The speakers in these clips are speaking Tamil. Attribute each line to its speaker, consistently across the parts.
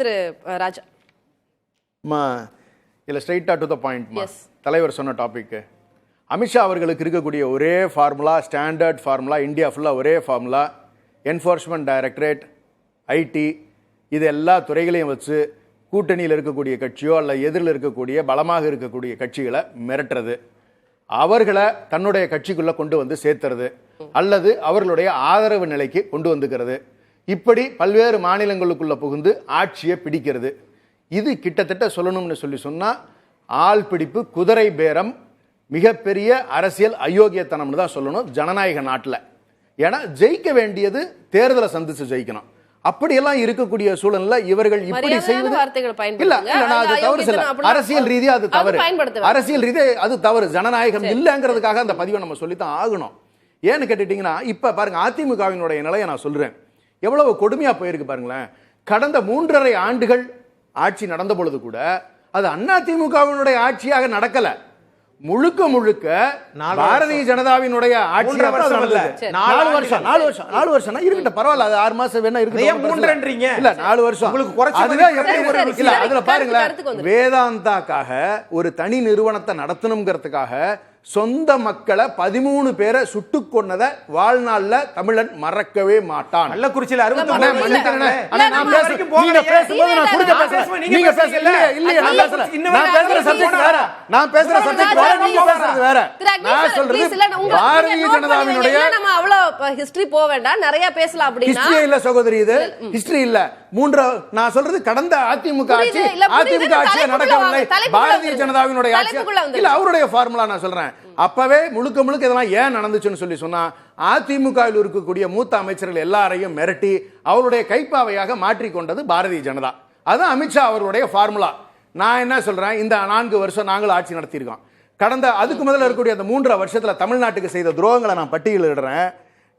Speaker 1: திரு ராஜா.
Speaker 2: இல்லை ஸ்ட்ரைட்டா டு த பாயிண்ட். தலைவர் சொன்ன டாபிக், அமித்ஷா அவர்களுக்கு இருக்கக்கூடிய ஒரே ஃபார்முலா, ஸ்டாண்டர்ட் ஃபார்முலா, இந்தியா ஃபுல்லாக ஒரே ஃபார்முலா, என்ஃபோர்ஸ்மெண்ட் டைரக்டரேட், ஐடி, இது எல்லா துறைகளையும் வச்சு கூட்டணியில் இருக்கக்கூடிய கட்சியோ அல்ல எதிரில் இருக்கக்கூடிய பலமாக இருக்கக்கூடிய கட்சிகளை மிரட்டுறது, அவர்களை தன்னுடைய கட்சிக்குள்ளே கொண்டு வந்து சேர்த்துறது அல்லது அவர்களுடைய ஆதரவு நிலைக்கு கொண்டு வந்துக்கிறது, இப்படி பல்வேறு மாநிலங்களுக்குள்ள புகுந்து ஆட்சியை பிடிக்கிறது. இது கிட்டத்தட்ட சொல்லணும்னு சொன்னால் ஆள் பிடிப்பு, குதிரை பேரம், மிகப்பெரிய அரசியல் அயோக்கியத்தனம்னு தான் சொல்லணும் ஜனநாயக நாட்டில். ஏன்னா ஜெயிக்க வேண்டியது தேர்தலை சந்திச்சு ஜெயிக்கணும். அப்படியெல்லாம் இருக்கக்கூடிய சூழல்ல இவர்கள் இப்படி செய்வது அரசியல் ரீதியா அது தவறு. அரசியல் ரீதியா அது தவறு. ஜனநாயகம் இல்லைங்கிறதுக்காக அந்த பதிவை நம்ம சொல்லித்தான் ஆகணும். ஏன்னு கேட்டுட்டீங்கன்னா இப்ப பாருங்க, அதிமுகவினுடைய நிலையை நான் சொல்றேன், எவ்வளவு கொடுமையா போயிருக்கு பாருங்களேன். கடந்த 3.5 ஆண்டுகள் ஆட்சி நடந்த பொழுது கூட அது அதிமுகவினுடைய ஆட்சியாக நடக்கல. முழுக்க முழுக்க பாரதிய ஜனதாவினுடைய ஆட்சி. 4 வருஷம் இருக்கட்டும், பரவாயில்ல, அது 6 மாசம் வேணா இருக்கு. 4 வருஷம் அதுல பாருங்களேன், வேதாந்தாக்காக ஒரு தனி நிறுவனத்தை நடத்தணுங்கிறதுக்காக சொந்த மக்களை 13 பேரை சுட்டு கொன்னத வாழ்நாள்ல தமிழன் மறக்கவே மாட்டான்.
Speaker 3: கள்ளக்குறிச்சியில
Speaker 2: பாரதிய ஜனதாவினுடைய
Speaker 1: ஹிஸ்டரி போக வேண்டாம், நிறைய பேசலாம். அப்படின்னா
Speaker 2: இல்ல சகோதரி, இது ஹிஸ்டரி இல்ல. நான் சொல்றது கடந்த அதிமுக ஆட்சி, அதிமுக ஆட்சியை நடக்கவில்லை, பாரதிய ஜனதாவினுடைய ஆட்சி இல்ல, அவருடைய ஃபார்முலா நான் சொல்றேன். அப்பவே முழுக்க முழுக்க இதெல்லாம் ஏன் நடந்துச்சுன்னு சொன்னா அதிமுகவில் இருக்கக்கூடிய மூத்த அமைச்சர்கள் எல்லாரையும் மிரட்டி அவருடைய கைப்பாவையாக மாற்றிக்கொண்டது பாரதிய ஜனதா. அதான் அமித்ஷா அவர்களுடைய ஃபார்முலா. நான் என்ன சொல்றேன், இந்த 4 வருஷம் நாங்கள் ஆட்சி நடத்தியிருக்கோம். கடந்த அதுக்கு முதல்ல இருக்கக்கூடிய அந்த 3.5 வருஷத்துல தமிழ்நாட்டுக்கு செய்த துரோகங்களை நான் பட்டியலிடுறேன்.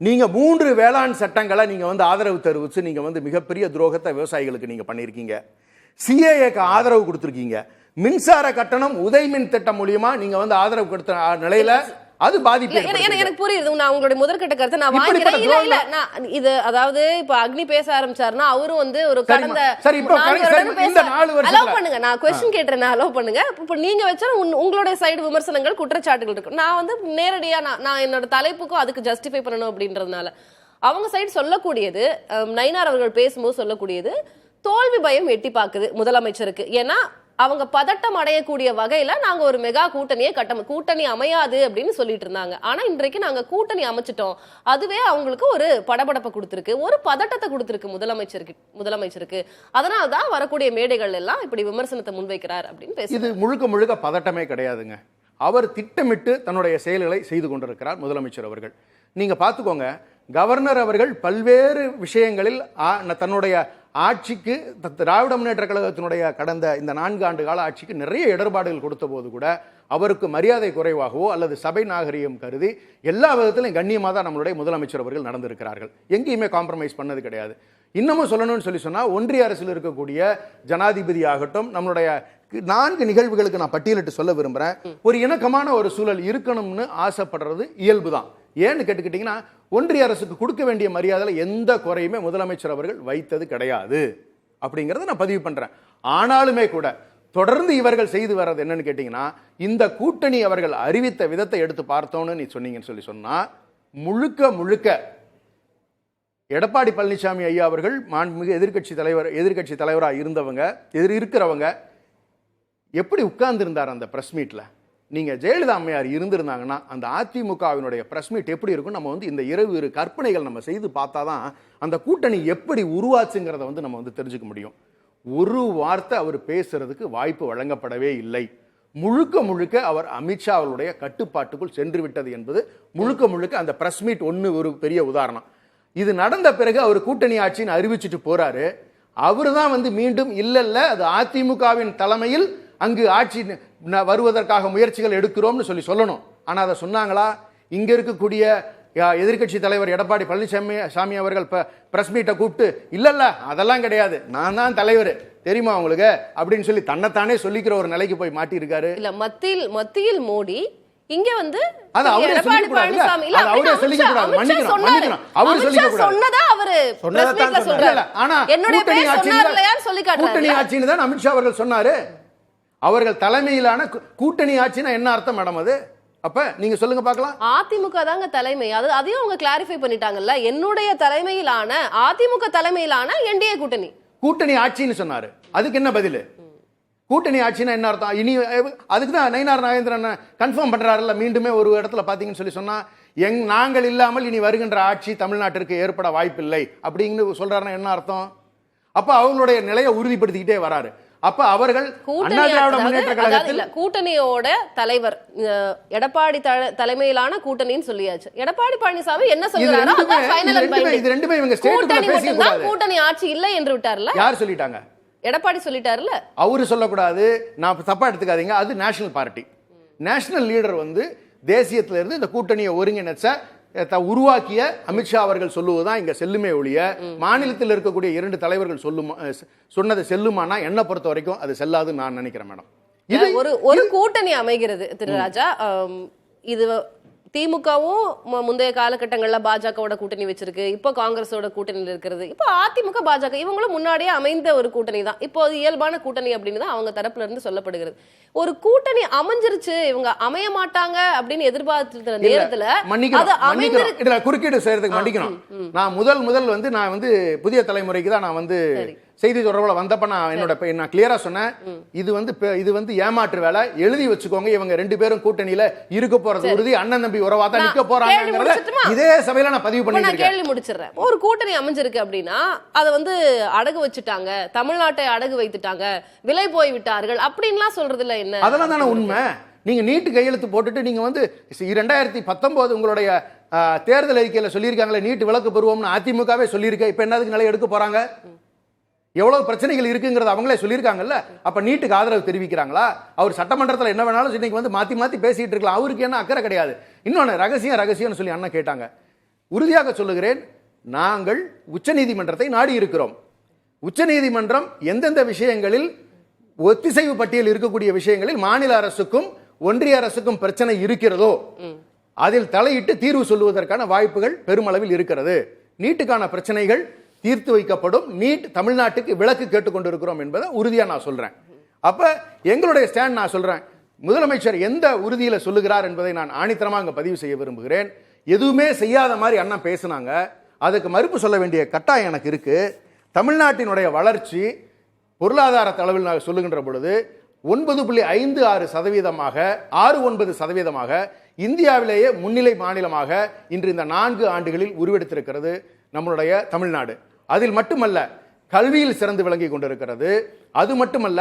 Speaker 2: நீங்க 3 வேளாண் சட்டங்களை நீங்க ஆதரவு தெரிவிச்சு நீங்க மிகப்பெரிய துரோகத்தை விவசாயிகளுக்கு நீங்க பண்ணிருக்கீங்க. சிஏஏக்கு ஆதரவு கொடுத்திருக்கீங்க. மின்சார கட்டணம் உதயமின் திட்டம் மூலமா நீங்க ஆதரவு கொடுத்த நிலையில அது பாதிப்பு.
Speaker 1: எனக்கு புரியுது, நான் உங்களுடைய முதற்கட்ட கருத்தை நான் வாங்கிக்கிறேன். இல்ல நான் இது, அதாவது இப்ப அக்னி பேச ஆரம்பிச்சாருன்னா அவரும் ஒரு கடந்த அலோவ் பண்ணுங்க, நான் क्वेश्चन கேட்றேன், அலோவ் பண்ணுங்க. இப்ப நீங்க வச்சா உங்களுடைய சைடு விமர்சனங்கள், குற்றச்சாட்டுகள் இருக்கு. நான் நேரடியா நான் என்னோட தலைப்புக்கும் அதுக்கு ஜஸ்டிஃபை பண்ணணும் அப்படின்றதுனால அவங்க சைடு சொல்லக்கூடியது, நயினார் அவர்கள் பேசும்போது சொல்லக்கூடியது, தோல்வி பயம் எட்டி பாக்குது முதலமைச்சருக்கு. ஏன்னா அவங்க பதட்டம் அடையக்கூடிய வகையில நாங்க ஒரு மெகா கூட்டணியை கூட்டணி அமையாது அப்படின்னு சொல்லிட்டு இருந்தாங்க. ஆனா இன்றைக்கு நாங்க கூட்டணி அமைச்சிட்டோம், அதுவே அவங்களுக்கு ஒரு படபடப்பை கொடுத்திருக்கு, ஒரு பதட்டத்தை கொடுத்திருக்கு முதலமைச்சருக்கு. அதனால்தான் வரக்கூடிய மேடைகள் எல்லாம் இப்படி விமர்சனத்தை முன்வைக்கிறார் அப்படின்னு பேச.
Speaker 2: இது முழுக்க முழுக்க பதட்டமே கிடையாதுங்க. அவர் திட்டமிட்டு தன்னுடைய செயல்களை செய்து கொண்டிருக்கிறார் முதலமைச்சர் அவர்கள். நீங்க பாத்துக்கோங்க, கவர்னர் அவர்கள் பல்வேறு விஷயங்களில் தன்னுடைய ஆட்சிக்கு, திராவிட முன்னேற்ற கழகத்தினுடைய கடந்த இந்த 4 ஆண்டு கால ஆட்சிக்கு நிறைய இடர்பாடுகள் கொடுத்த போது கூட அவருக்கு மரியாதை குறைவாகவோ அல்லது சபை நாகரிகம் கருதி எல்லா விதத்திலும் கண்ணியமாக தான் நம்மளுடைய முதலமைச்சர் அவர்கள் நடந்திருக்கிறார்கள். எங்கேயுமே காம்ப்ரமைஸ் பண்ணது கிடையாது. இன்னமும் சொல்லணும்னு சொன்னா ஒன்றிய அரசில் இருக்கக்கூடிய ஜனாதிபதி ஆகட்டும், நம்மளுடைய 4 நிகழ்வுகளுக்கு நான் பட்டியலிட்டு சொல்ல விரும்புறேன். ஒரு இணக்கமான ஒரு சூழல் இருக்கணும்னு ஆசைப்படுறது இயல்புதான். ஏன்னு கேட்டுக்கிட்டீங்கன்னா ஒன்றிய அரசுக்கு கொடுக்க வேண்டிய மரியாதை எந்த குறையுமே முதலமைச்சர் அவர்கள் வைத்தது கிடையாது அப்படிங்கறத நான் பதிவு பண்றேன். ஆனாலுமே கூட தொடர்ந்து இவர்கள் செய்து வர்றது என்னன்னு கேட்டீங்கன்னா, இந்த கூட்டணி அவர்கள் அறிவித்த விதத்தை எடுத்து பார்த்தோன்னு நீ சொன்னீங்கன்னு சொன்னா முழுக்க முழுக்க எடப்பாடி பழனிசாமி ஐயா அவர்கள் மாண்புமிகு எதிர்கட்சி தலைவராக இருந்தவங்க, இருக்கிறவங்க எப்படி உட்கார்ந்து இருந்தார் அந்த பிரஸ் மீட்ல. நீங்க ஜெயலலிதா அம்மையார் இருந்திருந்தாங்கன்னா அந்த அதிமுகவினுடைய பிரஸ் மீட் எப்படி இருக்கும், நம்ம இந்த இரவு கற்பனைகள் நம்ம செய்து பார்த்தாதான் அந்த கூட்டணி எப்படி உருவாச்சுங்கிறத நம்ம தெரிஞ்சுக்க முடியும். ஒரு வார்த்தை அவர் பேசுறதுக்கு வாய்ப்பு வழங்கப்படவே இல்லை. முழுக்க முழுக்க அவர் அமித்ஷா அவருடைய கட்டுப்பாட்டுக்குள் சென்று விட்டது என்பது முழுக்க முழுக்க அந்த பிரஸ் மீட் ஒரு பெரிய உதாரணம். இது நடந்த பிறகு அவர் கூட்டணி ஆட்சின்னு அறிவிச்சுட்டு போறாரு. அவரு தான் மீண்டும் இல்ல அது அதிமுகவின் தலைமையில் அங்கு ஆட்சி வருவதற்காக முயற்சிகள் எடுக்கிறோம்னு சொல்லணும். ஆனா அதை சொன்னாங்களா? இங்க இருக்கக்கூடிய எதிர்கட்சி தலைவர் எடப்பாடி பழனிசாமி அவர்கள் பிரஸ் மீட்டை கூப்பிட்டு இல்ல அதெல்லாம் கிடையாது, நான் தான் தலைவர் தெரியுமா உங்களுக்கு அப்படின்னு தன்னைத்தானே சொல்லிக்கிற ஒரு நிலைக்கு போய் மாட்டி இருக்காரு.
Speaker 1: இல்ல மத்தியில் மோடி இங்க வந்து
Speaker 2: அது அவரே
Speaker 1: எடப்பாடி
Speaker 2: சொல்லிக்க கூடாது.
Speaker 1: பழனிசாமி இல்ல,
Speaker 2: அது அவரே சொல்லிக்க கூடாது.
Speaker 1: அமித்ஷா
Speaker 2: மன்னிக்கணும்,
Speaker 1: சொன்னாரு.
Speaker 2: மன்னிக்கணும். அவரு சொல்லிக்க
Speaker 1: அமித்ஷா
Speaker 2: கூடாது.
Speaker 1: சொன்னதா அவரு
Speaker 3: சொன்னதா
Speaker 1: press meet ல
Speaker 3: தான்
Speaker 1: சொல்றாரு.
Speaker 2: இல்ல, ஆனா
Speaker 1: என்னுடைய
Speaker 2: கூட்டணி
Speaker 1: பேர்
Speaker 2: ஆட்சின்னு
Speaker 1: சொன்னார்லையான்னு சொல்லி
Speaker 2: கூட்டணி
Speaker 1: காட்டுறாரு.
Speaker 2: ஆட்சின்னு தான் அமித்ஷா அவர்கள் சொன்னாரு. அவர்கள் தலைமையிலான கூட்டணி ஆட்சினா என்ன அர்த்தம் மேடம் அது? அப்ப நீங்க சொல்லுங்க பார்க்கலாம்.
Speaker 1: அதிமுக தாங்க தலைமை. அதையும் அவங்க கிளாரிஃபை பண்ணிட்டாங்கல்ல. என்னுடைய தலைமையிலான அதிமுக தலைமையிலான என்டிஏ கூட்டணி
Speaker 2: கூட்டணி ஆட்சின்னு சொன்னாரு. அதுக்கு என்ன பதில்? கூட்டணி ஆட்சினா என்ன அர்த்தம்? இனி அதுக்கு தான் நயினார் நாகேந்திரன் கன்ஃபார்ம் பண்றாருல்ல. மீண்டுமே ஒரு இடத்துல பாத்தீங்கன்னு சொன்னா நாங்கள் இல்லாமல் இனி வருகின்ற ஆட்சி தமிழ்நாட்டிற்கு ஏற்பட வாய்ப்பில்லை அப்படின்னு சொல்றாருன்னா என்ன அர்த்தம்? அப்ப அவங்களுடைய நிலையை உறுதிப்படுத்திக்கிட்டே வராரு. அப்ப அவர்கள் அண்ணா திராவிட முன்னேற்ற கழகத்தில்
Speaker 1: கூட்டணியோட தலைவர் எடப்பாடி தலைமையிலான கூட்டணின்னு சொல்லியாச்சு. எடப்பாடி பழனிசாமி என்ன சொல்றாரோ அதான் ஃபைனல் அண்ட் பைண்டிங்.
Speaker 2: இது ரெண்டுமே இவங்க ஸ்டேட்ல பேசிக்க கூடாது.
Speaker 1: கூட்டணி ஆட்சி இல்லை என்று விட்டார்ல.
Speaker 2: யார் சொல்லிட்டாங்க?
Speaker 1: எடப்பாடி சொல்லிட்டாருல.
Speaker 2: அவரு சொல்லக்கூடாது, நான் தப்பா எடுத்துக்காதீங்க. அது நேஷனல் பார்ட்டி, நேஷனல் லீடர் வந்து தேசியத்துல இருந்து இந்த கூட்டணியை ஒருங்கிணைச்ச உருவாக்கிய அமித்ஷா அவர்கள் சொல்லுவதுதான் இங்க செல்லுமே ஒழிய மாநிலத்தில் இருக்கக்கூடிய 2 தலைவர்கள் சொன்னது செல்லுமானா என்ன பொறுத்த வரைக்கும் அது செல்லாதுன்னு நான் நினைக்கிறேன் மேடம்.
Speaker 1: இது ஒரு கூட்டணி அமைகிறது திரு ராஜா. இது திமுகவும் முந்தைய காலகட்டங்கள்ல பாஜகவோட கூட்டணி வச்சிருக்கு. இப்போ காங்கிரஸோட கூட்டணியில் இருக்கிறது. இப்போ அதிமுக பாஜக இவங்களும் முன்னாடியே அமைந்த ஒரு கூட்டணி தான். இப்போ அது இயல்பான கூட்டணி அப்படின்னு தான் அவங்க தரப்புல இருந்து சொல்லப்படுகிறது. ஒரு கூட்டணி அமைஞ்சிருச்சு, இவங்க அமைய மாட்டாங்க அப்படின்னு எதிர்பார்த்திருக்கிற நேரத்துல
Speaker 2: குறுக்கீடு செய்யறதுக்கு மன்னிக்கணும். நான் முதல் வந்து நான் வந்து புதிய தலைமுறைக்கு தான் நான் வந்து செய்தி தொடர்புல வந்தப்ப நான் கிளியரா சொன்னேன், இது வந்து ஏமாற்று வேலை, எழுதி வச்சுக்கோங்க. இவங்க 2 பேரும் கூட்டணியில இருக்க போறது உறுதி, அண்ணன் தம்பி உறவா தான் நிக்க போறாங்க. இதே சபையில நான் பதிவு பண்ணிருக்கேன்.
Speaker 1: கேள்வி முடிச்சிடுறேன். ஒரு கூட்டணி அமைஞ்சிருக்கு அப்படின்னா அதை வந்து அடகு வச்சுட்டாங்க, தமிழ்நாட்டை அடகு வைத்துட்டாங்க, விலை போய் விட்டார்கள் அப்படின்லாம் சொல்றது இல்ல. என்ன
Speaker 2: அதெல்லாம் தானே உண்மை. நீங்க நீட்டு கையெழுத்து போட்டுட்டு நீங்க வந்து 2019 உங்களுடைய தேர்தல் அறிக்கையில சொல்லியிருக்காங்களே நீட்டு விலக்கு பெறுவோம்னு அதிமுகவே சொல்லியிருக்க. இப்ப என்னதுக்கு நிலை எடுக்க போறாங்க? எவ்வளவு பிரச்சனைகள் இருக்குங்கிறது அவங்களே சொல்லியிருக்காங்கல்ல. அப்ப நீட்டுக்கு ஆதரவு தெரிவிக்கிறாங்களா? அவர் சட்டமன்றத்தில் என்ன வேணாலும் இன்னைக்கு வந்து மாத்தி பேசிட்டு இருக்கலாம். அவருக்கு என்ன அக்கறை கிடையாது. இன்னொன்னு ரகசியம் சொல்லி அண்ணன் கேட்டாங்க. உறுதியாக சொல்லுகிறேன், நாங்கள் உச்சநீதிமன்றத்தை நாடி இருக்கிறோம். உச்சநீதிமன்றம் எந்தெந்த விஷயங்களில் ஒத்திசைவு பட்டியல் இருக்கக்கூடிய விஷயங்களில் மாநில அரசுக்கும் ஒன்றிய அரசுக்கும் பிரச்சனை இருக்கிறதோ அதில் தலையிட்டு தீர்வு சொல்லுவதற்கான வாய்ப்புகள் பெருமளவில் இருக்கிறது. நீட்டுக்கான பிரச்சனைகள் தீர்த்து வைக்கப்படும். நீட் தமிழ்நாட்டுக்கு விலக்கு கேட்டுக்கொண்டிருக்கிறோம் என்பதை உறுதியா நான் சொல்றேன். அப்ப எங்களுடைய ஸ்டாண்ட் நான் சொல்றேன். முதலமைச்சர் எந்த உறுதியில சொல்லுகிறார் என்பதை நான் ஆணித்தரமாக அங்க பதிவு செய்ய விரும்புகிறேன். எதுவுமே செய்யாத மாதிரி அண்ணா பேசினாங்க, அதுக்கு மறுப்பு சொல்ல வேண்டிய கட்டாயம் எனக்கு இருக்கு. தமிழ்நாட்டினுடைய வளர்ச்சி பொருளாதார அளவில் நான் சொல்லுகின்ற பொழுது 9.56%, 6-9% இந்தியாவிலேயே முன்னிலை மாநிலமாக இன்று இந்த 4 ஆண்டுகளில் உருவெடுத்திருக்கிறது நம்மளுடைய தமிழ்நாடு. அதில் மட்டுமல்ல, கல்வியில் சிறந்து விளங்கி கொண்டிருக்கிறது. அது மட்டுமல்ல,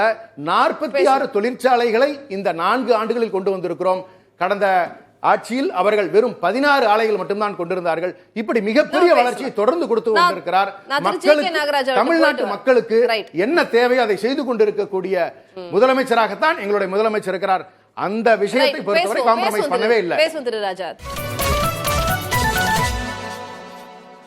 Speaker 2: 46 தொழிற்சாலைகளை இந்த 4 ஆண்டுகளில் கொண்டு வந்திருக்கிறோம். கடந்த ஆட்சியில் அவர்கள் வெறும் 16 ஆலைகள் மட்டும்தான் கொண்டிருந்தார்கள். இப்படி மிகப்பெரிய வளர்ச்சியை தொடர்ந்து கொடுத்து கொண்டிருக்கிறார். தமிழ்நாட்டு மக்களுக்கு என்ன தேவையோ அதை செய்து கொண்டிருக்கக்கூடிய முதலமைச்சராகத்தான் எங்களுடைய முதலமைச்சர் இருக்கிறார். அந்த விஷயத்தை பொறுத்தவரை காம்ப்ரமைஸ் பண்ணவே இல்லை.